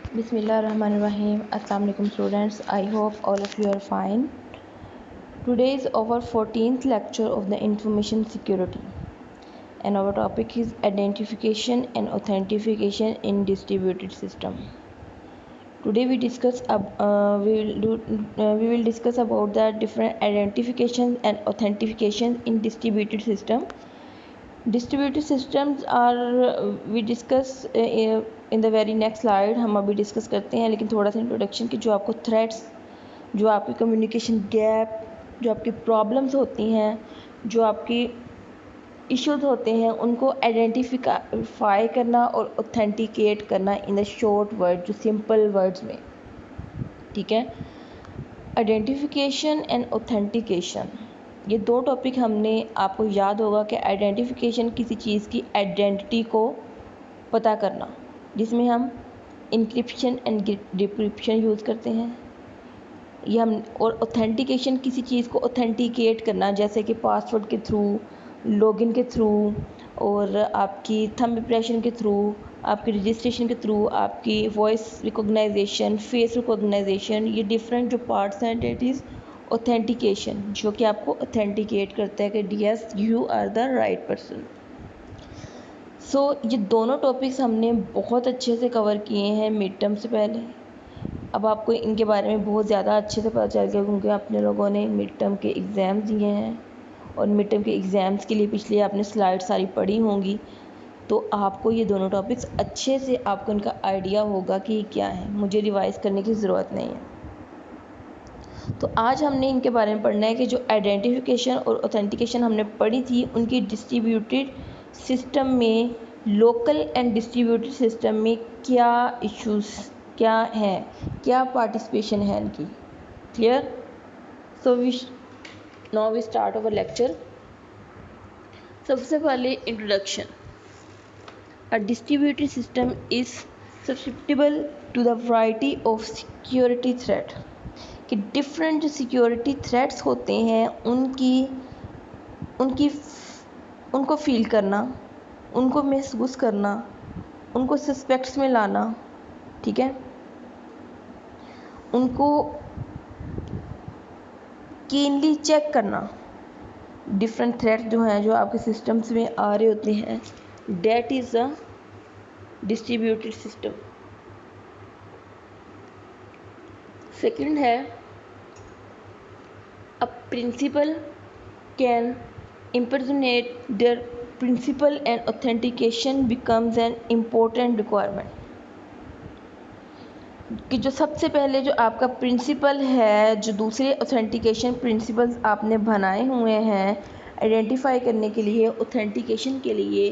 Bismillahirrahmanirrahim. Assalamu alaikum students. I hope all of you are fine. Today is our 14th lecture of the information security and our topic is identification and authentication in distributed system. Today we will discuss about the different identification and authentication in distributed system. Distributed systems are we discuss in the very next slide. हम अभी discuss करते हैं, लेकिन थोड़ा सा introduction कि जो आपको थ्रेट्स, जो आपकी कम्युनिकेशन गैप, जो आपकी प्रॉब्लम्स होती हैं, जो आपकी इश्यूज होते हैं, उनको आइडेंटिफाई करना और ऑथेंटिकेट करना इन द शॉर्ट वर्ड, जो सिंपल वर्ड्स में, ठीक है। आइडेंटिफिकेशन एंड ऑथेंटिकेशन, ये दो टॉपिक हमने, आपको याद होगा कि आइडेंटिफिकेशन किसी चीज़ की आइडेंटिटी को पता करना, जिसमें हम इंक्रिप्शन एंड डिक्रिप्शन यूज़ करते हैं, ये हम, और ऑथेंटिकेशन किसी चीज़ को ऑथेंटिकेट करना, जैसे कि पासवर्ड के थ्रू, लॉगिन के थ्रू, और आपकी थंब इंप्रेशन के थ्रू, आपकी रजिस्ट्रेशन के थ्रू, आपकी वॉइस रिकॉग्नाइजेशन, फेस रिकॉग्नाइजेशन, ये डिफरेंट जो पार्ट्स हैं, डेट इज़ ऑथेंटिकेशन, जो कि आपको ऑथेंटिकेट करता है कि yes you are the right person. So ये दोनों टॉपिक्स हमने बहुत अच्छे से कवर किए हैं मिड टर्म से पहले। अब आपको इनके बारे में बहुत ज़्यादा अच्छे से पता चल गया, क्योंकि अपने लोगों ने मिड टर्म के एग्ज़ाम दिए हैं और मिड टर्म के एग्ज़ाम्स के लिए पिछले आपने स्लाइड सारी पढ़ी होंगी, तो आपको ये दोनों टॉपिक्स अच्छे से, आपको इनका आइडिया होगा कि क्या है, मुझे रिवाइज़ करने की ज़रूरत नहीं है। तो आज हमने इनके बारे में पढ़ना है कि जो आइडेंटिफिकेशन और ऑथेंटिकेशन हमने पढ़ी थी, उनकी डिस्ट्रीब्यूटेड सिस्टम में, लोकल एंड डिस्ट्रीब्यूटेड सिस्टम में क्या इश्यूज़ क्या हैं, क्या पार्टिसिपेशन है इनकी। Clear? So now we start our lecture. सबसे पहले introduction. A distributed system is susceptible to the variety of security threat, कि डिफरेंट जो सिक्योरिटी थ्रेट्स होते हैं उनको फील करना, उनको महसूस करना, उनको सस्पेक्ट्स में लाना, ठीक है, उनको कीनली चेक करना। डिफरेंट थ्रेट्स जो हैं, जो आपके सिस्टम्स में आ रहे होते हैं, that is a distributed system. Second है, a principal can impersonate their principal and authentication becomes an important requirement, कि जो सबसे पहले जो आपका प्रिंसिपल है, जो दूसरे ऑथेंटिकेशन प्रिंसिपल्स आपने बनाए हुए हैं आइडेंटिफाई करने के लिए, ऑथेंटिकेशन के लिए,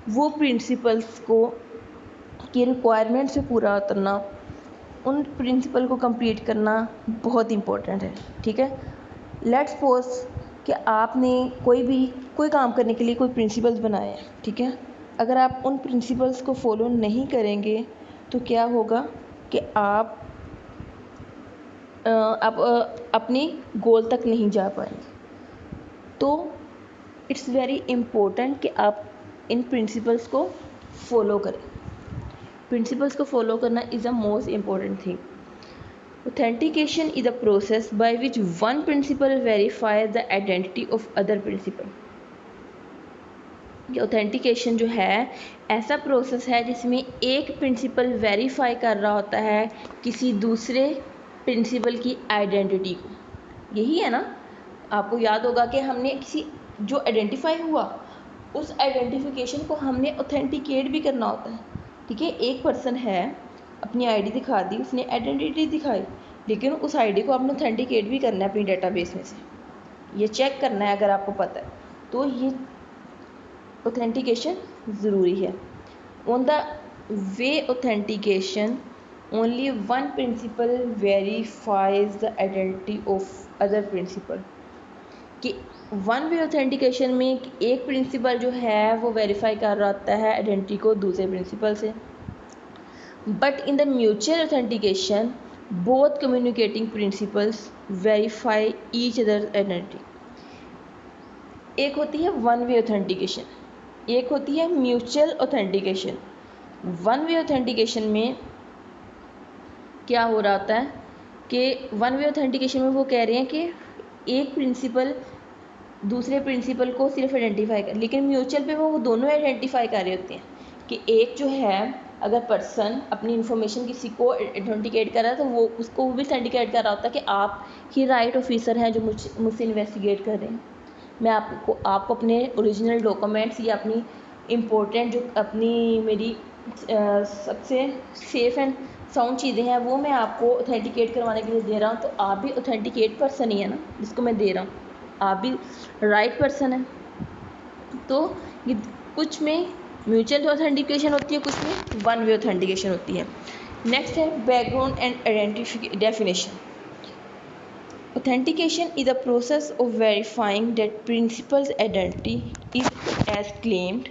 वो प्रिंसिपल्स को की रिक्वायरमेंट से पूरा उतरना, उन प्रिंसिपल को कंप्लीट करना बहुत इम्पोर्टेंट है, ठीक है। लेट्स सपोज कि आपने कोई काम करने के लिए कोई प्रिंसिपल्स बनाए हैं, ठीक है। अगर आप उन प्रिंसिपल्स को फॉलो नहीं करेंगे तो क्या होगा कि आप अपनी गोल तक नहीं जा पाएंगे। तो इट्स वेरी इम्पोर्टेंट कि आप इन प्रिंसिपल्स को फॉलो करें। प्रिंसिपल्स को फॉलो करना is the most important thing. Authentication is the process by which one principal verifies the identity of other principal. ये ऑथेंटिकेशन जो है ऐसा प्रोसेस है जिसमें एक प्रिंसिपल वेरीफाई कर रहा होता है किसी दूसरे प्रिंसिपल की आइडेंटिटी को। यही है ना, आपको याद होगा कि हमने किसी जो आइडेंटिफाई हुआ, उस आइडेंटिफिकेशन को हमने ऑथेंटिकेट भी करना होता है, ठीक है। एक पर्सन है, अपनी आईडी दिखा दी, उसने आइडेंटिटी दिखाई, लेकिन उस आईडी को आपने ऑथेंटिकेट भी करना है अपनी डेटाबेस में से, ये चेक करना है अगर आपको पता है, तो ये ऑथेंटिकेशन ज़रूरी है। On the way authentication only one principal verifies the identity of other principal, कि वन वे ऑथेंटिकेशन में एक प्रिंसिपल जो है वो वेरीफाई कर रहा होता है आइडेंटिटी को दूसरे प्रिंसिपल से। But in the mutual authentication both communicating principles verify each other identity. एक होती है वन वे ऑथेंटिकेशन, एक होती है mutual authentication. One way authentication में क्या हो रहा होता है कि वन वे ऑथेंटिकेशन में वो कह रहे हैं कि एक प्रिंसिपल दूसरे प्रिंसिपल को सिर्फ आइडेंटिफाई कर, लेकिन म्यूचुअल पे वो दोनों आइडेंटिफाई कर रहे होते हैं कि एक जो है अगर पर्सन अपनी इन्फॉर्मेशन किसी को ऑथेंटिकेट कर रहा है तो वो उसको वो भी ऑथेंटिकेट कर रहा होता है कि आप ही राइट ऑफिसर हैं जो मुझसे इन्वेस्टिगेट कर रहे हैं। मैं आपको अपने ओरिजिनल डॉक्यूमेंट्स या अपनी इम्पोर्टेंट जो अपनी मेरी सबसे सेफ़ एंड साउंड चीज़ें हैं वो मैं आपको ऑथेंटिकेट करवाने के लिए दे रहा हूँ, तो आप भी ऑथेंटिकेट पर्सन ही है ना जिसको मैं दे रहा हूँ, आप भी राइट पर्सन है। तो ये कुछ में म्यूचुअल ऑथेंटिकेशन होती है, कुछ में वन वे ऑथेंटिकेशन होती है। नेक्स्ट है background and identification definition. Authentication is a process of verifying that principal's identity is as claimed.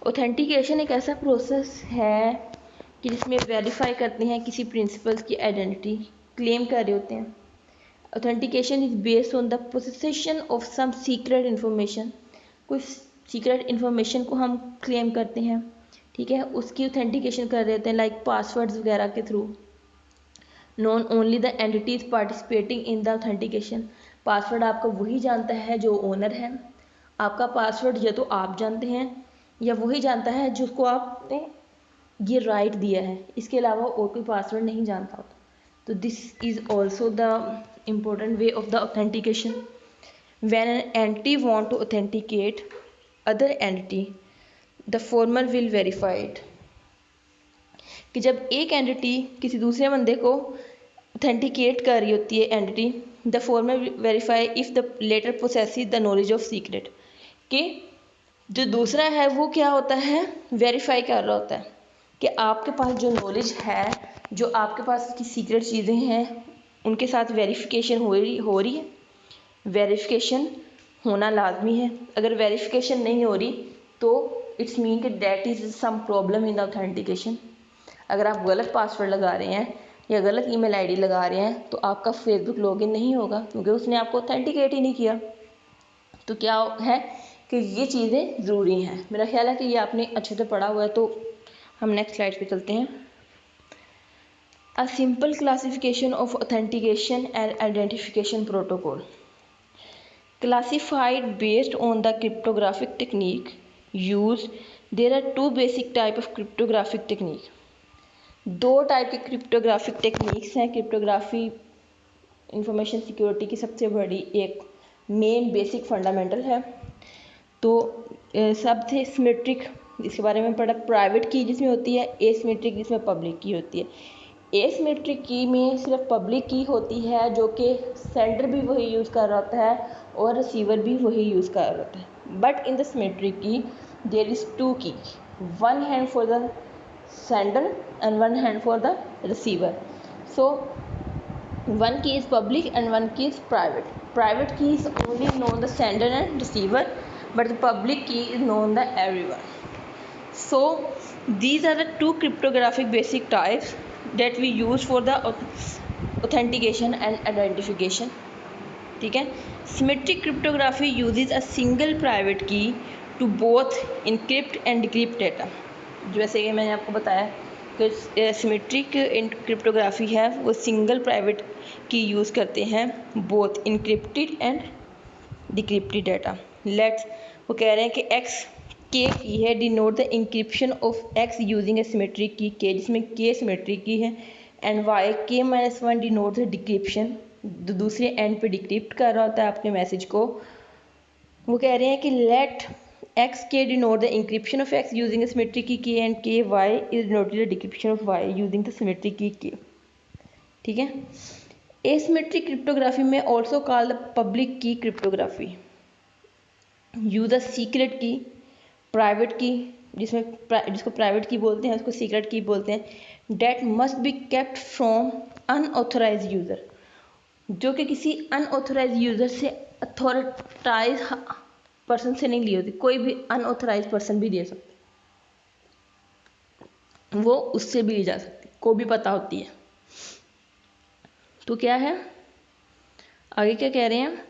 Authentication एक ऐसा प्रोसेस है कि जिसमें वेरीफाई करते हैं किसी प्रिंसिपल्स की आइडेंटिटी क्लेम कर रहे होते हैं। Authentication is based on the possession of some secret information. कुछ सीक्रेट इन्फॉर्मेशन को हम क्लेम करते हैं, ठीक है, उसकी ऑथेंटिकेशन कर रहे होते हैं लाइक पासवर्ड्स वगैरह के through. Non only the entities participating in the authentication. Password आपका वही जानता है जो ओनर है, आपका पासवर्ड या तो आप जानते हैं या वही जानता है जिसको आपने ये राइट दिया है, इसके अलावा और कोई पासवर्ड नहीं जानता होता। तो this is also the important way of the authentication. When an entity want to authenticate other entity the former will verify it. कि जब एक एंटिटी किसी दूसरे बंदे को ऑथेंटिकेट कर रही होती है entity, the former verify if the latter possesses the knowledge of secret, कि जो दूसरा है वो क्या होता है वेरीफाई कर रहा होता है कि आपके पास जो नॉलेज है, जो आपके पास की सीक्रेट चीज़ें हैं उनके साथ वेरिफिकेशन हो रही है। वेरिफिकेशन होना लाजमी है, अगर वेरिफिकेशन नहीं हो रही तो इट्स मीन कि that is some problem in the authentication. अगर आप गलत पासवर्ड लगा रहे हैं या गलत ईमेल आईडी लगा रहे हैं तो आपका फेसबुक लॉगिन नहीं होगा क्योंकि उसने आपको ऑथेंटिकेट ही नहीं किया। तो क्या है कि ये चीज़ें ज़रूरी हैं। मेरा ख्याल है कि ये आपने अच्छे से पढ़ा हुआ है। तो हम नेक्स्ट स्लाइड पे चलते हैं। A simple classification of authentication and identification protocol classified based on the cryptographic technique used. There are two basic type of cryptographic technique. दो टाइप के क्रिप्टोग्राफिक टेक्निक्स हैं। क्रिप्टोग्राफी इंफॉर्मेशन सिक्योरिटी की सबसे बड़ी एक मेन बेसिक फंडामेंटल है। तो सबसे सिमेट्रिक जिसके बारे में पढ़ा, प्राइवेट की जिसमें होती है, एसिमेट्रिक जिसमें पब्लिक की होती है। एसिमेट्रिक की में सिर्फ पब्लिक की होती है जो कि सेंडर भी वही यूज़ कर रहा होता है और रिसीवर भी वही यूज़ कर रहा होता है। बट इन द सिमेट्रिक की देयर इज़ टू की, one hand for the sender and one hand for the receiver. So one key is public and one key is private. Private key is only known the sender and receiver, but the public key is known the everyone. So these are the two cryptographic basic types that we use for the authentication and identification. ठीक है। Symmetric cryptography uses a single private key to both encrypt and decrypt data. जैसे कि मैंने आपको बताया कि symmetric cryptography है वो सिंगल प्राइवेट की यूज़ करते हैं both encrypted and decrypted data. Let's वो कह रहे हैं कि एक्स के की है denote the encryption of X using a symmetric key K, जिसमें के सिमेट्रिक की है, एंड वाई के -1 डिनोट द डिक्रिप्शन, दूसरे एंड पे डिक्रिप्ट कर रहा होता है अपने मैसेज को। वो कह रहे हैं कि let X K denote the encryption of X using symmetric key K, and K Y is denoted the decryption of Y using the symmetric key K. ठीक है। एसिमेट्रिक क्रिप्टोग्राफी में also called the public key cryptography use a secret key, private key जिसको private की बोलते हैं उसको secret key बोलते हैं, that must be kept from unauthorise user, जो कि किसी अनऑथोराइज यूज़र से अथॉरिटाइज पर्सन से नहीं ली होती। कोई भी अनऑथोराइज पर्सन भी दे सकते, वो उससे भी ली जा सकती, को भी पता होती है। तो क्या है आगे क्या कह रहे हैं,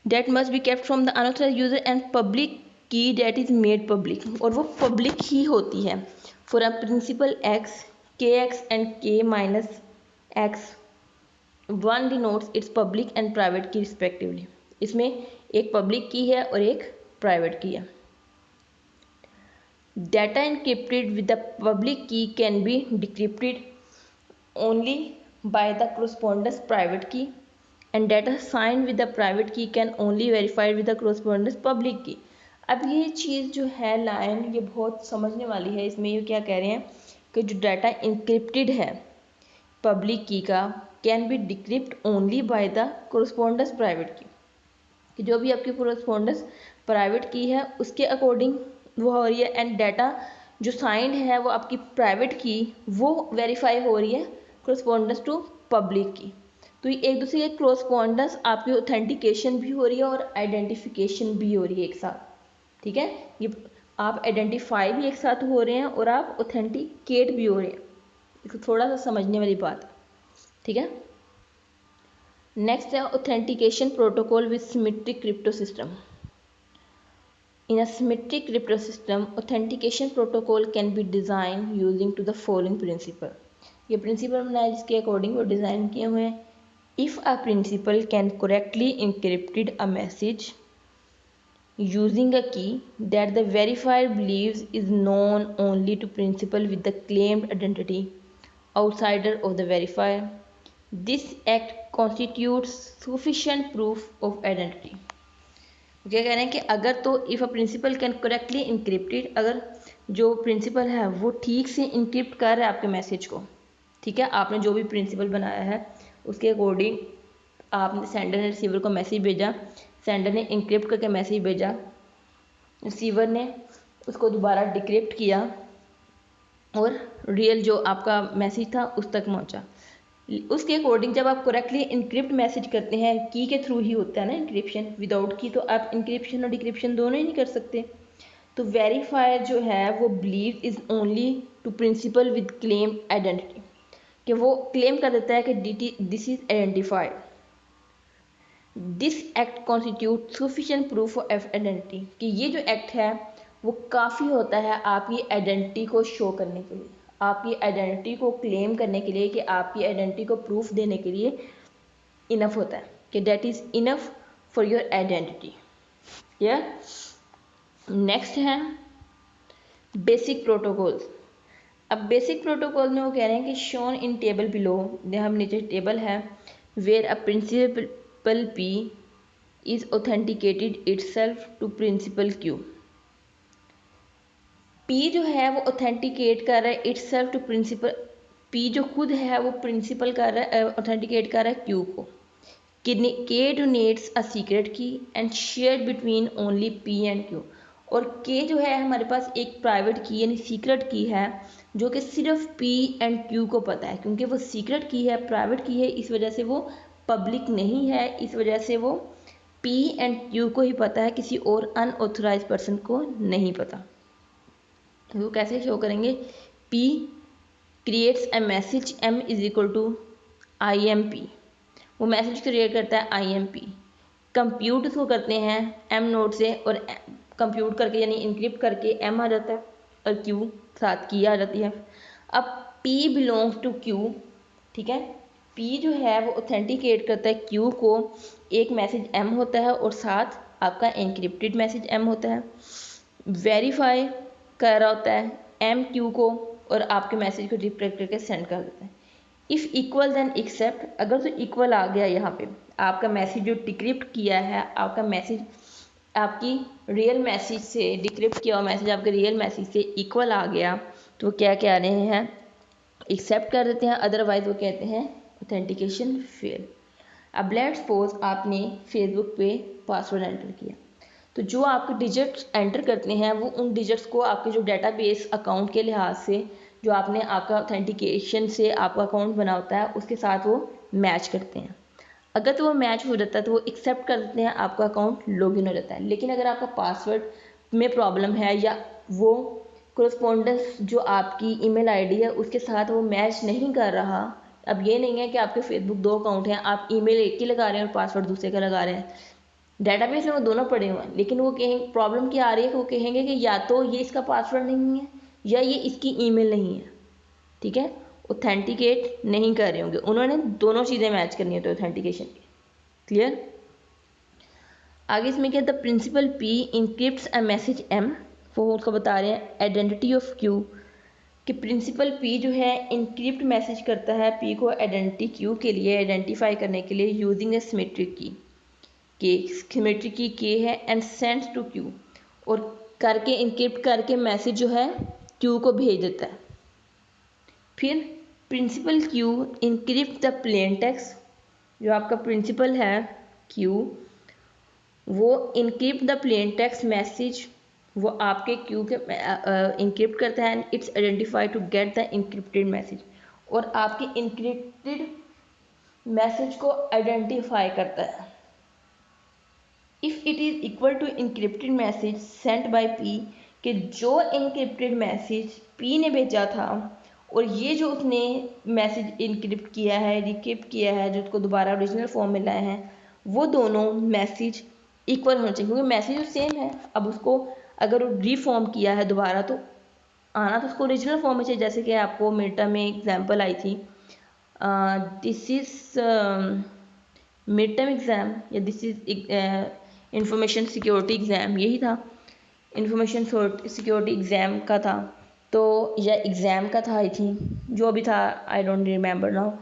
that must be kept from the unauthorise user and public key that is made public, और वो पब्लिक ही होती है for a principal X kx and k minus x, one denotes its public and private key respectively. इसमें एक public की है और एक प्राइवेट की है। Data encrypted with the public key can be decrypted only by the correspondence private key, and data signed with the private key can only verified with the correspondence public key। अब ये चीज़ जो है line ये बहुत समझने वाली है। इसमें ये क्या कह रहे हैं कि जो डाटा इंक्रिप्टेड है पब्लिक की का can be decrypt only by the correspondence private की, कि जो भी आपकी correspondence प्राइवेट की है उसके अकॉर्डिंग वो हो रही है, एंड डाटा जो साइंड है वो आपकी प्राइवेट की वो वेरीफाई हो रही है correspondence टू पब्लिक की। तो ये एक दूसरे के correspondence आपकी ऑथेंटिकेशन भी हो रही है और आइडेंटिफिकेशन भी हो रही है एक साथ। ठीक है, ये आप आइडेंटिफाई भी एक साथ हो रहे हैं और आप ऑथेंटिकेट भी हो रहे हैं। इसको थोड़ा सा समझने वाली बात है। ठीक है, नेक्स्ट है authentication protocol with symmetric crypto system. In a symmetric crypto system, authentication protocol can be designed using to the following principle। ये प्रिंसिपल बनाया जिसके अकॉर्डिंग वो डिज़ाइन किए हुए हैं। If a principal can correctly encrypted a message using a key that the verifier believes is known only to principal with the claimed identity outsider of the verifier, this act constitutes sufficient proof of identity। क्या कह रहे हैं कि अगर तो if a principal can correctly encrypted, अगर जो principal है वो ठीक से इंक्रिप्ट कर रहा है आपके मैसेज को, ठीक है, आपने जो भी प्रिंसिपल बनाया है उसके अकॉर्डिंग आपने सेंडर ने रिसीवर को मैसेज भेजा, सेंडर ने इंक्रिप्ट करके मैसेज भेजा, रिसीवर ने उसको दोबारा डिक्रिप्ट किया और रियल जो आपका मैसेज था उस तक पहुंचा। उसके अकॉर्डिंग जब आप करेक्टली इंक्रिप्ट मैसेज करते हैं, की के थ्रू ही होता है ना इंक्रिप्शन, विदाउट की तो आप इंक्रिप्शन और डिक्रिप्शन दोनों ही नहीं कर सकते। तो वेरीफायर जो है वो believe is only to principal with claim identity, कि वो क्लेम कर देता है कि this is identified. This act constitute sufficient proof of identity, कि ये जो एक्ट है वो काफ़ी होता है आपकी आइडेंटिटी को शो करने के लिए, आपकी आइडेंटिटी को क्लेम करने के लिए, कि आपकी आइडेंटिटी को प्रूफ देने के लिए इनफ होता है, कि that is enough for your identity. या नेक्स्ट है बेसिक प्रोटोकॉल्स। अब बेसिक प्रोटोकॉल में वो कह रहे हैं कि शोन इन टेबल बिलो, हम नीचे टेबल है, where a principal P is authenticated itself to principal Q. P जो है वो ऑथेंटिकेट कर रहा है इटसेल्फ टू प्रिंसिपल, पी जो खुद है वो प्रिंसिपल कर रहा है, ऑथेंटिकेट कर रहा है क्यू को। के डोनेट्स अ सीक्रेट की and share between only P and Q. और के जो है हमारे पास एक प्राइवेट की यानी सीक्रेट की है जो कि सिर्फ पी एंड क्यू को पता है, क्योंकि वो सीक्रेट की है, प्राइवेट की है, इस वजह से वो पब्लिक नहीं है, इस वजह से वो पी एंड क्यू को ही पता है, किसी और अनऑथराइज पर्सन को नहीं पता। तो वो कैसे शो करेंगे, P creates a message M is equal to IMP, वो मैसेज क्रिएट करता है IMP, कंप्यूट उसको करते हैं M नोड से, और कंप्यूट करके यानी इंक्रिप्ट करके M आ जाता है और Q साथ की आ जाती है। अब P बिलोंग्स टू Q, ठीक है, P जो है वो ऑथेंटिकेट करता है Q को, एक मैसेज M होता है और साथ आपका इंक्रिप्टेड मैसेज M होता है, वेरीफाई कर रहा होता है एम क्यू को और आपके मैसेज को डिक्रिप्ट करके सेंड कर देता है। इफ़ इक्वल देन एक्सेप्ट, अगर तो इक्वल आ गया यहाँ पे आपका मैसेज जो डिक्रिप्ट किया है, आपका मैसेज आपकी रियल मैसेज से डिक्रिप्ट किया हुआ मैसेज आपके रियल मैसेज से इक्वल आ गया, तो क्या कह रहे हैं, एक्सेप्ट कर देते हैं, अदरवाइज वो कहते हैं ऑथेंटिकेशन फेल। अब लेट्स सपोज आपने फेसबुक पे पासवर्ड एंटर किया, तो जो आपके डिजिट्स एंटर करते हैं वो उन डिजिट्स को आपके जो डेटाबेस अकाउंट के लिहाज से जो आपने आपका ऑथेंटिकेशन से आपका अकाउंट बना होता है उसके साथ वो मैच करते हैं। अगर तो वो मैच हो जाता है तो वो एक्सेप्ट कर देते हैं, आपका अकाउंट लॉगिन हो जाता है। लेकिन अगर आपका पासवर्ड में प्रॉब्लम है या वो कोरस्पोंडेंस जो आपकी ईमेल आईडी है उसके साथ वो मैच नहीं कर रहा, अब ये नहीं है कि आपके फेसबुक 2 अकाउंट हैं, आप ईमेल एक ही लगा रहे हैं और पासवर्ड दूसरे का लगा रहे हैं, डेटाबेस में वो दोनों पड़े हुए हैं, लेकिन वो कहेंगे प्रॉब्लम क्या आ रही है कि वो कहेंगे कि या तो ये इसका पासवर्ड नहीं है या ये इसकी ईमेल नहीं है, ठीक है, ऑथेंटिकेट नहीं कर रहे होंगे, उन्होंने दोनों चीज़ें मैच करनी होती है ऑथेंटिकेशन की। क्लियर। आगे इसमें क्या, the principal P encrypts a message M, वो उसको बता रहे हैं आइडेंटिटी ऑफ क्यू, कि प्रिंसिपल पी जो है इंक्रिप्ट मैसेज करता है पी को आइडेंटिटी क्यू के लिए आइडेंटिफाई करने के लिए यूजिंग ए सिमेट्रिक की, के सिमेट्रिक की के है एंड सेंड्स टू क्यू, और करके इंक्रिप्ट करके मैसेज जो है क्यू को भेज देता है। फिर principal Q encrypt the plain text, जो आपका प्रिंसिपल है क्यू वो encrypt the plain text message, वो आपके क्यू के इंक्रिप्ट करता है and it's identify to get the encrypted message, और आपके इंक्रिप्टेड मैसेज को आइडेंटिफाई करता है। If it is equal to encrypted message sent by P, कि जो इंक्रिप्टेड मैसेज पी ने भेजा था और ये जो उसने मैसेज इंक्रिप्ट किया है रिक्रिप्ट किया है जो उसको दोबारा ओरिजिनल फॉर्म में लाए हैं, वो दोनों मैसेज इक्वल होना चाहिए, क्योंकि मैसेज तो सेम है। अब उसको अगर रीफॉर्म किया है दोबारा तो आना तो उसको ओरिजिनल फॉर्म में चाहिए। जैसे कि आपको मिड टर्म में एग्जांपल आई थी, this is mid term exam या this is information security exam, यही था, इंफॉर्मेशन सिक्योरिटी एग्ज़ाम का था तो, या एग्ज़ाम का था आई थिंक, जो भी था आई डोंट रिमेंबर नाउ।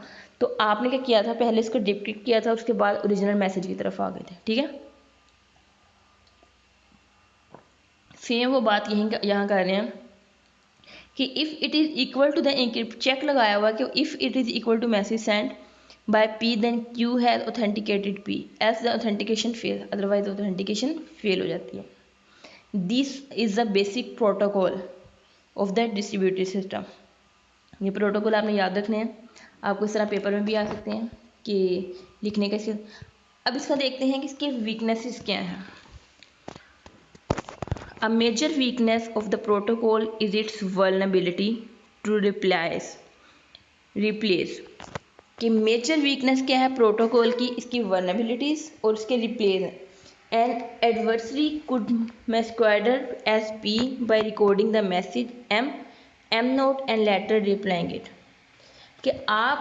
तो आपने क्या किया था, पहले इसको डिक्रिप्ट किया था, उसके बाद ओरिजिनल मैसेज की तरफ आ गए थे। ठीक है, सेम वो बात यहीं यहाँ कर रहे हैं कि if it is equal to the encrypt, check लगाया हुआ कि if it is equal to message send by P then Q has authenticated P as the authentication fail, otherwise authentication fail हो जाती है। This is the basic protocol of the distributed system. ये protocol आपने याद रखने हैं, आपको इस तरह पेपर में भी आ सकते हैं कि लिखने का। अब इसका देखते हैं कि इसके वीकनेसेस क्या हैं। A major weakness of the protocol is its vulnerability to replace कि मेजर वीकनेस क्या है प्रोटोकॉल की, इसकी वर्नेबिलिटीज और इसके रिप्लेस हैं। An adversary could masquerade as P by recording the message M note and later replaying it, कि आप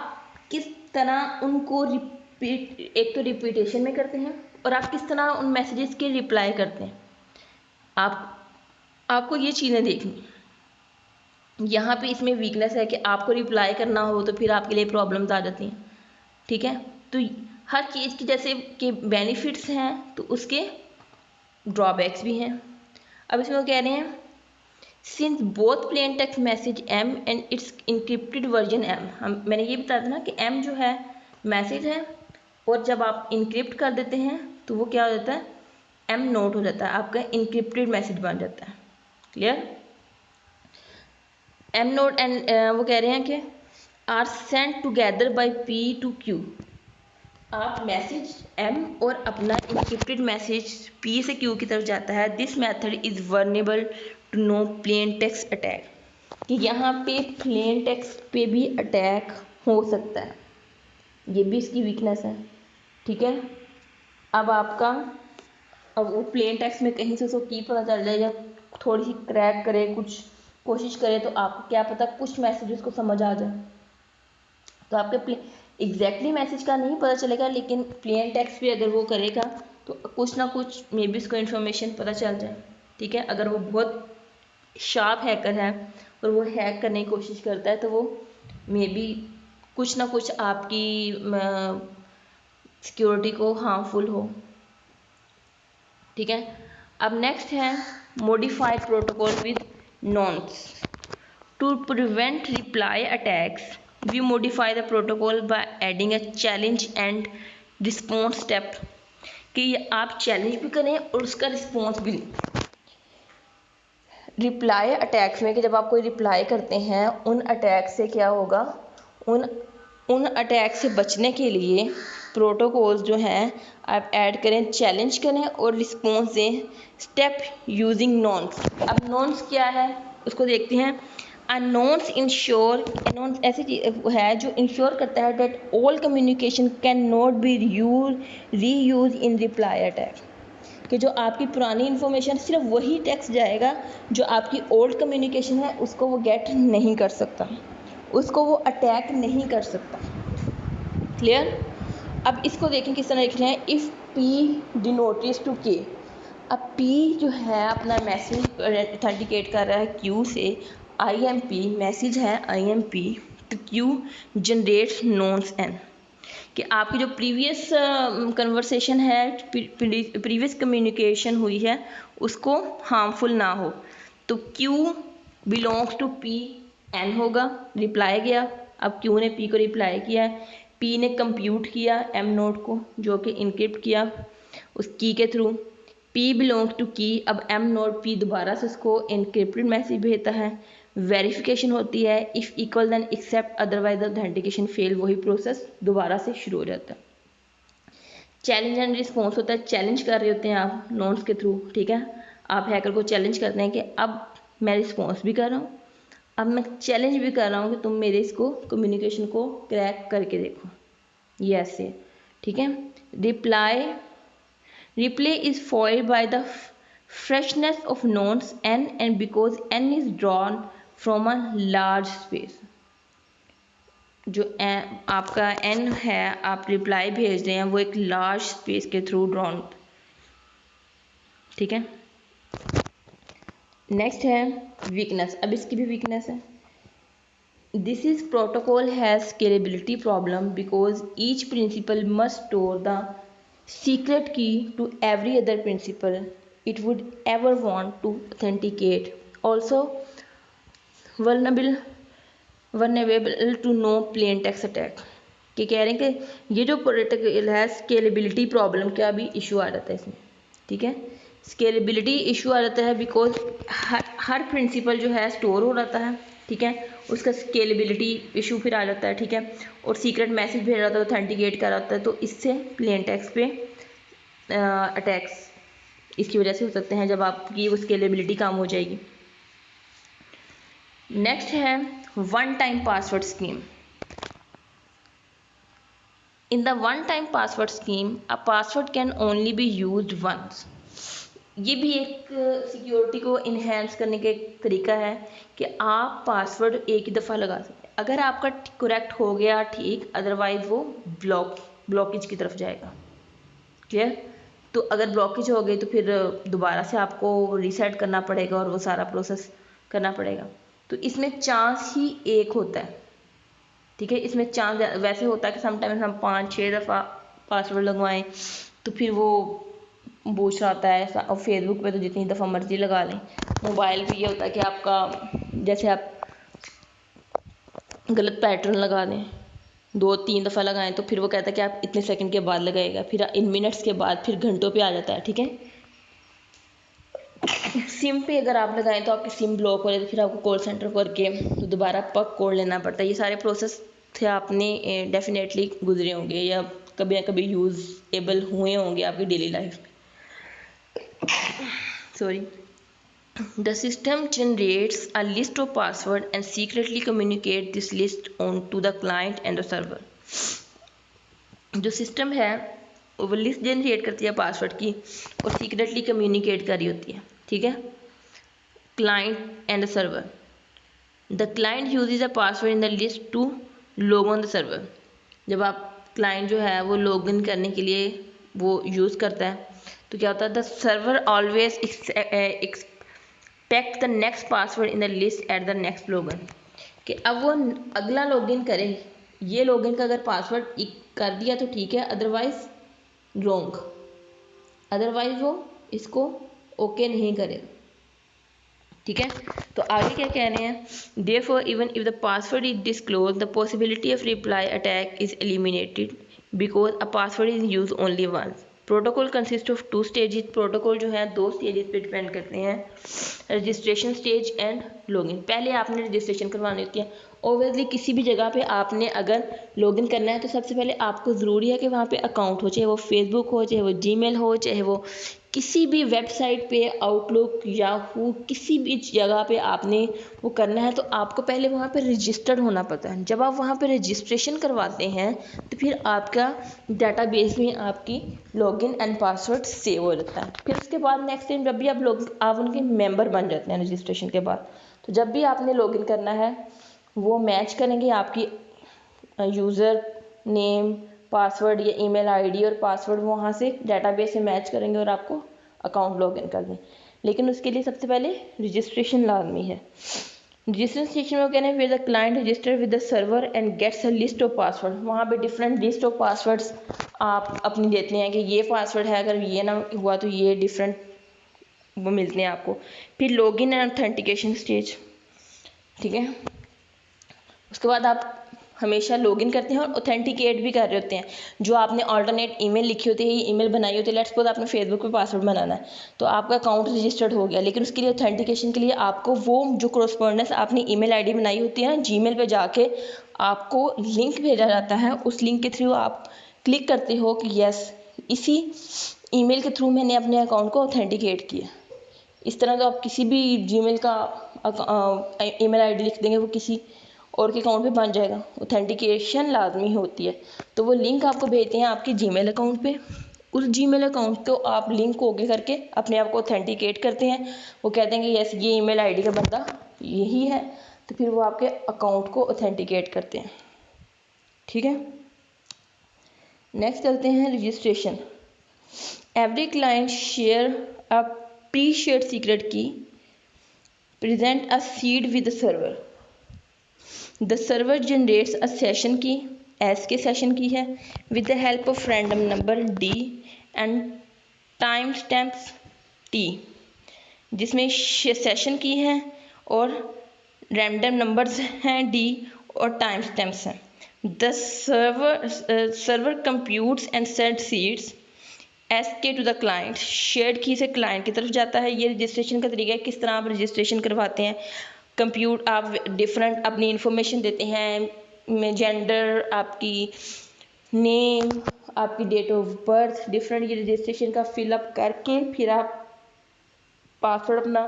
किस तरह उनको रिपीट, एक तो रिपीटेशन में करते हैं और आप किस तरह उन मैसेजेस के रिप्लाई करते हैं। आपको ये चीज़ें देखनी। यहाँ पे इसमें वीकनेस है कि आपको रिप्लाई करना हो तो फिर आपके लिए प्रॉब्लम्स आ जाती हैं। ठीक है, तो हर चीज़ की जैसे कि बेनिफिट्स हैं तो उसके ड्रॉबैक्स भी हैं। अब इसमें वो कह रहे हैं since both plain text message M and its encrypted version M, मैंने ये बताया था ना कि एम जो है मैसेज है और जब आप इंक्रिप्ट कर देते हैं तो वो क्या हो जाता है, एम नोट हो जाता है, आपका इंक्रिप्टेड मैसेज बन जाता है। क्लियर। एम नोट एंड वो कह रहे हैं कि are send together by P to Q, आप मैसेज एम और अपना इंक्रिप्टेड मैसेज पी से क्यू की तरफ जाता है। This method is vulnerable to known plain text attack, कि यहाँ पे प्लेन टेक्स्ट पे भी अटैक हो सकता है, ये भी इसकी वीकनेस है। ठीक है, अब वो प्लेन टेक्स्ट में कहीं से उसको की पता चल जाए या थोड़ी सी क्रैक करे, कुछ कोशिश करे तो आपको क्या पता कुछ मैसेजेस को समझ आ जाए, तो आपके एग्जैक्टली मैसेज का नहीं पता चलेगा, लेकिन प्लेन टेक्स्ट भी अगर वो करेगा तो कुछ ना कुछ मे बी उसको इन्फॉर्मेशन पता चल जाए। ठीक है, अगर वो बहुत शार्प हैकर है और वो हैक करने की कोशिश करता है तो वो मे बी कुछ ना कुछ आपकी सिक्योरिटी को हार्मफुल हो। ठीक है, अब नेक्स्ट है modified protocol with nonce to prevent replay attacks. We modify the protocol by adding a challenge and response step, कि आप चैलेंज भी करें और उसका रिस्पॉन्स भी लें। रिप्लाई अटैक्स में कि जब आप कोई रिप्लाई करते हैं उन अटैक से क्या होगा, उन अटैक से बचने के लिए प्रोटोकॉल्स जो हैं आप ऐड करें, चैलेंज करें और रिस्पॉन्स दें। Step using nonce. अब नॉन्स क्या है उसको देखते हैं। अ नॉन्स इंश्योर, नॉन्स ऐसी चीज है जो इंश्योर करता है that all communication can not be reuse in reply attack, कि जो आपकी पुरानी इन्फॉर्मेशन सिर्फ वही टेक्स्ट जाएगा, जो आपकी ओल्ड कम्युनिकेशन है उसको वो गेट नहीं कर सकता। उसको वो अटैक नहीं कर सकता। क्लियर। अब इसको देखें किस तरह लिख रहे हैं, इफ़ P डिनोटिस टू K। अब P जो है अपना मैसेज ऑथेंटिकेट कर रहा है Q से, IMP मैसेज है IMP, तो Q जनरेट्स नोन्स N, कि आपकी जो प्रीवियस कन्वर्सेशन है, प्रीवियस कम्युनिकेशन हुई है, उसको हार्मफुल ना हो, तो Q belongs to P N होगा, रिप्लाई गया। अब Q ने P को रिप्लाई किया है, P ने कंप्यूट किया M नोड को, जो कि इनक्रिप्ट किया उस की के थ्रू, P बिलोंग्स टू की। अब M नोड P दोबारा से उसको इनक्रिप्टेड मैसेज भेजता है, वेरिफिकेशन होती है, if equal then accept otherwise authentication fail, वही प्रोसेस दोबारा से शुरू हो जाता है। चैलेंज एंड रिस्पॉन्स होता है, चैलेंज कर रहे होते हैं आप नोड्स के थ्रू, ठीक है, आप हैकर को चैलेंज करते हैं कि अब मैं रिस्पॉन्स भी कर रहा हूँ, अब मैं चैलेंज भी कर रहा हूँ कि तुम मेरे इसको कम्युनिकेशन को क्रैक करके देखो, ये ऐसे, ठीक है। Replay is foiled by the freshness of nodes n and because n is drawn from a large space। जो आपका n है, आप रिप्लाई भेज रहे हैं, वो एक लार्ज स्पेस के थ्रू ड्रॉन, ठीक है। नेक्स्ट है वीकनेस। अब इसकी भी वीकनेस है, this is protocol has scalability problem because each principal must store the secret key to every other principal it would ever want to authenticate, also vulnerable to no plain text attack। कि कह रहे हैं कि ये जो protocol है scalability problem का भी इशू आ जाता है इसमें, ठीक है। स्केलेबिलिटी इशू आ जाता है बिकॉज हर प्रिंसिपल जो है स्टोर हो जाता है, ठीक है, उसका स्केलेबिलिटी इशू फिर आ जाता है, ठीक है, और सीक्रेट मैसेज भेज रहा था, ऑथेंटिकेट कर रहा था, तो इससे प्लेन टेक्स्ट पे अटैक्स इसकी वजह से हो सकते हैं, जब आपकी वो स्केलेबिलिटी कम हो जाएगी। नेक्स्ट है one time password scheme. In the one time password scheme a password can only be used once. ये भी एक सिक्योरिटी को इन्हेंस करने का एक तरीका है कि आप पासवर्ड एक ही दफ़ा लगा सकते हैं, अगर आपका करेक्ट हो गया ठीक, अदरवाइज वो ब्लॉकेज की तरफ जाएगा। क्लियर। तो अगर ब्लॉकेज हो गई तो फिर दोबारा से आपको रीसेट करना पड़ेगा और वो सारा प्रोसेस करना पड़ेगा। तो इसमें चांस ही एक होता है, ठीक है, इसमें चांस वैसे होता है कि समटाइम्स हम 5-6 दफ़ा पासवर्ड लगवाएं तो फिर वो पूछ रहा आता है, और फेसबुक पे तो जितनी दफ़ा मर्जी लगा लें। मोबाइल पे ये होता है कि आपका जैसे आप गलत पैटर्न लगा दें, 2-3 दफ़ा लगाएं तो फिर वो कहता है कि आप इतने सेकंड के बाद लगाएगा, फिर इन मिनट्स के बाद, फिर घंटों पे आ जाता है, ठीक है। सिम पे अगर आप लगाएं तो आपकी सिम ब्लॉक हो जाती है, फिर आपको कॉल सेंटर करके तो दोबारा पक कोड लेना पड़ता है। ये सारे प्रोसेस थे आपने डेफिनेटली गुजरे होंगे या कभी ना कभी यूजेबल हुए होंगे आपकी डेली लाइफ में। Sorry. The system generates a list of password and secretly communicate this list on to the client and the server। जो सिस्टम है वो लिस्ट जनरेट करती है पासवर्ड की और सीक्रेटली कम्युनिकेट कर रही होती है, ठीक है, client and the server. The client uses a password in the list to log on the server. जब आप क्लाइंट जो है वो लॉग इन करने के लिए वो यूज़ करता है तो क्या होता है, the server always expect the next password in the list at the next login. कि अब वो अगला लॉगिन करे, ये लॉगिन का अगर पासवर्ड कर दिया तो ठीक है, अदरवाइज रॉन्ग, अदरवाइज वो इसको ओके नहीं करेगा, ठीक है। तो आगे क्या कह रहे हैं, therefore even if the password is disclose the possibility of reply attack is eliminated because a password is use only once. Protocol consist of 2 stages. Protocol जो है 2 स्टेजेस पे डिपेंड करते हैं, रजिस्ट्रेशन स्टेज एंड लॉगिन। पहले आपने registration करवानी होती है। ओबियसली किसी भी जगह पे आपने अगर लॉगिन करना है तो सबसे पहले आपको ज़रूरी है कि वहाँ पे अकाउंट हो, चाहे वो फेसबुक हो, चाहे वो जीमेल हो, चाहे वो किसी भी वेबसाइट पे आउटलुक याहू किसी भी जगह पे आपने वो करना है तो आपको पहले वहाँ पे रजिस्टर्ड होना पड़ता है। जब आप वहाँ पे रजिस्ट्रेशन करवाते हैं तो फिर आपका डेटाबेस में आपकी लॉगिन एंड पासवर्ड सेव हो जाता है। फिर उसके बाद नेक्स्ट टाइम जब भी आप उनके मेंबर बन जाते हैं रजिस्ट्रेशन के बाद, तो जब भी आपने लॉगिन करना है वो मैच करेंगे आपकी यूज़र नेम, पासवर्ड या ईमेल आईडी और पासवर्ड वहाँ से डेटाबेस से मैच करेंगे और आपको अकाउंट लॉगिन कर दें। लेकिन उसके लिए सबसे पहले रजिस्ट्रेशन लाजमी है। रजिस्ट्रेशन में कहना है फिर the client register with the server and gets a list of password. वहाँ पे डिफरेंट लिस्ट ऑफ पासवर्ड्स आप अपनी देते हैं कि ये पासवर्ड है, अगर ये ना हुआ तो ये डिफरेंट वो मिलते हैं आपको। फिर लॉगिन एंड ऑथेंटिकेशन स्टेज, ठीक है। उसके बाद आप हमेशा लॉगिन करते हैं और ऑथेंटिकेट भी कर रहे होते हैं। जो आपने ऑल्टरनेट ईमेल लिखी होती है, ये ईमेल बनाई होती है, लेट्स सपोज आपने फेसबुक पे पासवर्ड बनाना है, तो आपका अकाउंट रजिस्टर्ड हो गया, लेकिन उसके लिए ऑथेंटिकेशन के लिए आपको वो जो कोरस्पॉन्डेंस आपने ईमेल आईडी बनाई होती है ना, जीमेल पे जाके आपको लिंक भेजा जाता है। उस लिंक के थ्रू आप क्लिक करते हो कि यस, इसी ईमेल के थ्रू मैंने अपने अकाउंट को ऑथेंटिकेट किया। इस तरह तो आप किसी भी जीमेल का ईमेल आईडी लिख देंगे, वो किसी और के अकाउंट पे बन जाएगा। ऑथेंटिकेशन लाजमी होती है। तो वो लिंक आपको भेजते हैं आपके जीमेल अकाउंट पे। उस जीमेल अकाउंट को आप लिंक को ओके करके अपने आप को ऑथेंटिकेट करते हैं। वो कहते हैं कि यस, ये ईमेल आईडी का बंदा यही है, तो फिर वो आपके अकाउंट को ऑथेंटिकेट करते हैं, ठीक है। नेक्स्ट चलते हैं रजिस्ट्रेशन। एवरी क्लाइंट शेयर अ प्री शेयर्ड सीक्रेट की, present a seed with the server. The server generates a session key, SK session key है, with the help of random number D and timestamps T, जिसमें session key है और random numbers हैं D और time stamps हैं। The server computes and send seeds SK to the client, shared key से client की तरफ जाता है। ये रजिस्ट्रेशन का तरीका है, किस तरह आप रजिस्ट्रेशन करवाते हैं। कंप्यूट आप डिफरेंट अपनी इंफॉर्मेशन देते हैं, जेंडर, आपकी नेम, आपकी डेट ऑफ बर्थ, डिफरेंट ये रजिस्ट्रेशन का फिलअप करके फिर आप पासवर्ड अपना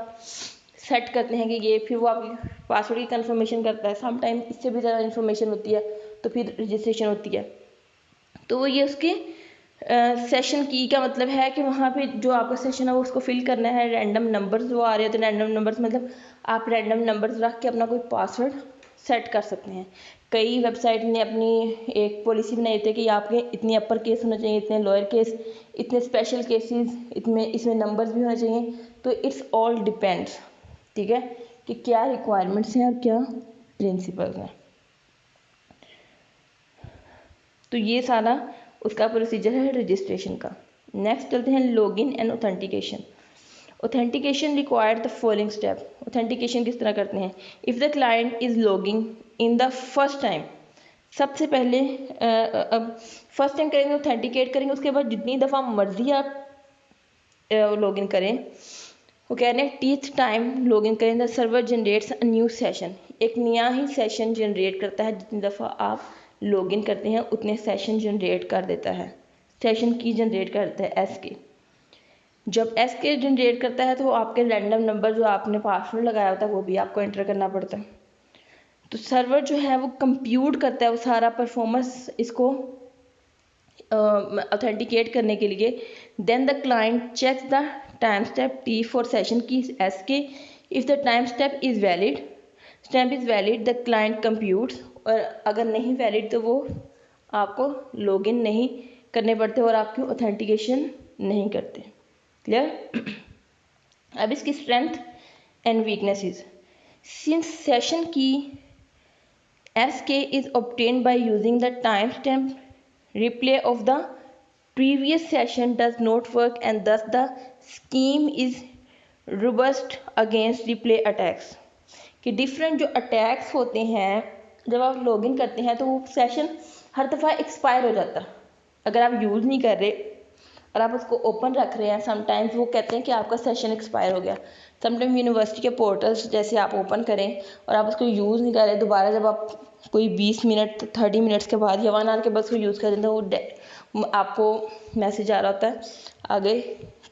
सेट करते हैं कि ये, फिर वो आपकी पासवर्ड की कंफर्मेशन करता है। समटाइम इससे भी ज़्यादा इन्फॉर्मेशन होती है, तो फिर रजिस्ट्रेशन होती है। तो वो ये उसके सेशन की का मतलब है कि वहाँ पे जो आपका सेशन है वो उसको फिल करना है। रैंडम नंबर्स वो आ रहे हैं, तो रैंडम नंबर्स मतलब आप रैंडम नंबर्स रख के अपना कोई पासवर्ड सेट कर सकते हैं। कई वेबसाइट ने अपनी एक पॉलिसी बनाई होती है कि आपके इतने अपर केस होने चाहिए, इतने लोअर केस, इतने स्पेशल केसेस, इतने इसमें नंबर्स भी होने चाहिए। तो इट्स ऑल डिपेंड्स, ठीक है, कि क्या रिक्वायरमेंट्स हैं और क्या प्रिंसिपल्स हैं। तो ये सारा उसका प्रोसीजर है रजिस्ट्रेशन का। नेक्स्ट चलते हैं login and authentication. Authentication required the following step. Authentication किस तरह करते हैं। If the client is logging in the first time, सबसे पहले फर्स्ट टाइम करेंगे, ऑथेंटिकेट करेंगे, उसके बाद जितनी दफ़ा मर्जी आप लॉगिन करें। वो कह रहे हैं टीथ टाइम लॉगिन करें, the server generates a new session, एक नया ही सेशन जनरेट करता है। जितनी दफ़ा आप लॉगिन करते हैं उतने सेशन जनरेट कर देता है, सेशन की जनरेट करता है SK। जब SK जनरेट करता है तो आपके रैंडम नंबर जो आपने पासवर्ड लगाया होता है वो भी आपको एंटर करना पड़ता है। तो सर्वर जो है वो कंप्यूट करता है वो सारा परफॉर्मेंस इसको ऑथेंटिकेट करने के लिए। Then the client checks the time step T for session key SK। If the time step is valid the client computes, और अगर नहीं वैलिड तो वो आपको लॉगिन नहीं करने पड़ते और आपकी ऑथेंटिकेशन नहीं करते। क्लियर। अब इसकी strength and weaknesses. Since session key SK is obtained by using the timestamp, replay of the previous session does not work and thus the scheme is robust against replay attacks। कि different जो attacks होते हैं जब आप login करते हैं तो वो सेशन हर दफ़ा एक्सपायर हो जाता है। अगर आप यूज़ नहीं कर रहे और आप उसको ओपन रख रहे हैं, समटाइम्स वो कहते हैं कि आपका सेशन एक्सपायर हो गया। समटाइम यूनिवर्सिटी के पोर्टल्स जैसे आप ओपन करें और आप उसको यूज़ नहीं कर रहे, दोबारा जब आप कोई 20 मिनट 30 मिनट्स के बाद या 1 आवर के बाद उसको यूज़ कर देते हैं, वो आपको मैसेज आ रहा होता है आगे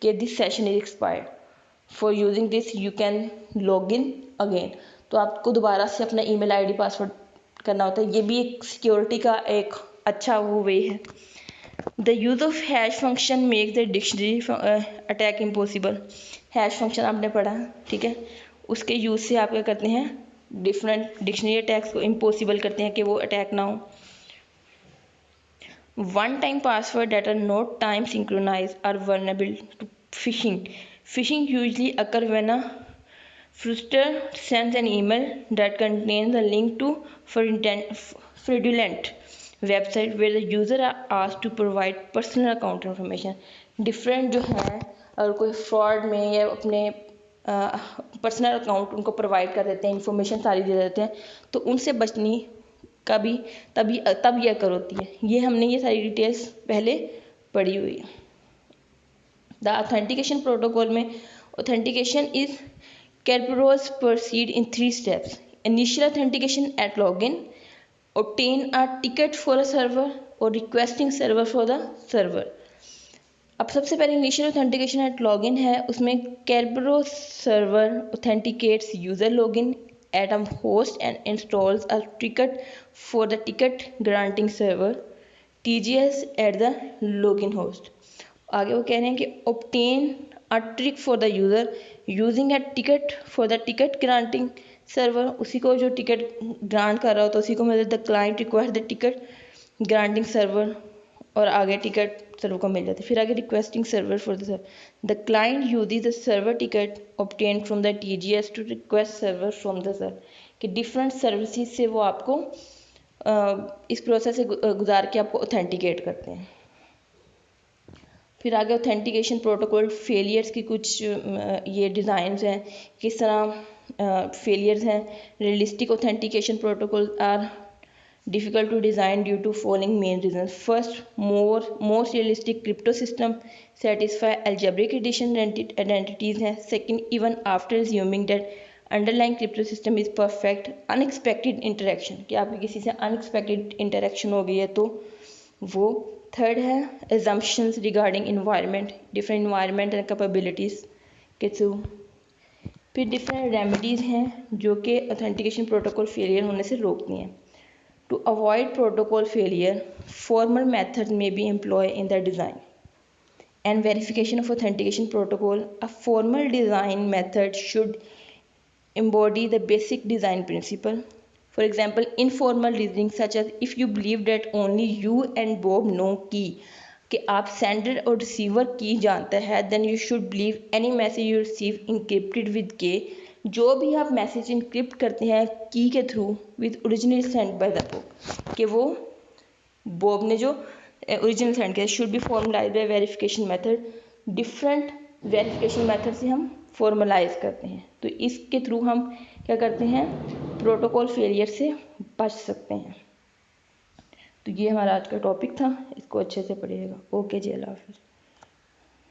कि this session is expired, for using this you can log in again. तो आपको दोबारा से अपना ईमेल आईडी पासवर्ड करना होता है। ये भी एक सिक्योरिटी का एक अच्छा वो वे है। The use of hash function make the dictionary attack impossible. Hash function आपने पढ़ा, ठीक है, उसके यूज़ से आप क्या करते हैं, डिफरेंट डिक्शनरी अटैक्स को इम्पॉसिबल करते हैं कि वो अटैक ना हो। One time password that are not time synchronized are vulnerable to phishing. Phishing usually occur when a fraudster sends an email that contains a link to fraudulent website where the user are asked to provide personal account information. Different जो हैं अगर कोई fraud में या अपने personal account उनको provide कर देते हैं, इंफॉर्मेशन सारी दे देते हैं, तो उनसे बचनी का भी तब ये अकर होती है। ये हमने ये सारी डिटेल्स पहले पढ़ी हुई है। द ऑथेंटिकेशन प्रोटोकॉल में authentication is Kerberos proceed in 3 steps. Initial authentication at login, obtain a ticket for a server or requesting server for the server. अब सबसे पहले इनिशियल ऑथेंटिकेशन एट लॉगिन है, उसमें Kerberos server authenticates user login at a host and installs a ticket for the ticket granting server TGS at the login host. आगे वो कह रहे हैं कि obtain a trick for the user using a ticket for the ticket granting server. उसी को जो ticket grant कर रहा हो तो उसी को मतलब the client request the ticket granting server, और आगे टिकट सर्वर को मिल जाती है। फिर आगे requesting server for the server, the client uses the server ticket obtain from the TGS to request server from the server, कि डिफरेंट सर्विसेज से वो आपको इस प्रोसेस से गुजार के आपको ऑथेंटिकेट करते हैं। फिर आगे ऑथेंटिकेशन प्रोटोकॉल फेलियर्स की कुछ ये डिज़ाइंस हैं, किस तरह फेलियर्स हैं। Realistic authentication protocol are difficult to design due to following main reasons. First, most realistic crypto system satisfy algebraic addition identities हैं। Second, even after assuming that underlying crypto system is perfect, unexpected interaction, कि आपकी किसी से unexpected interaction हो गई है तो वो। थर्ड है assumptions regarding environment, different environment and capabilities के थ्रू। फिर डिफरेंट रेमेडीज़ हैं जो कि ऑथेंटिकेशन प्रोटोकॉल फेलियर होने से रोकती हैं। To avoid protocol failure, formal methods may be employed in the design and verification of authentication protocol. A formal design method should embody the basic design principle. For example, informal reasoning such as if you believe that only you and Bob know key, कि आप sender और receiver की जानते हैं, then you should believe any message you receive encrypted with K, जो भी आप message encrypt करते हैं की के through with original send by the Bob, कि वो बॉब ने जो ओरिजिनल सेंड किया, should be formalise by verification method. Different verification method से हम फॉर्मलाइज करते हैं, तो इसके थ्रू हम क्या करते हैं, प्रोटोकॉल फेलियर से बच सकते हैं। तो ये हमारा आज का टॉपिक था, इसको अच्छे से पढ़िएगा। ओके जी, अल्लाह हाफिज़।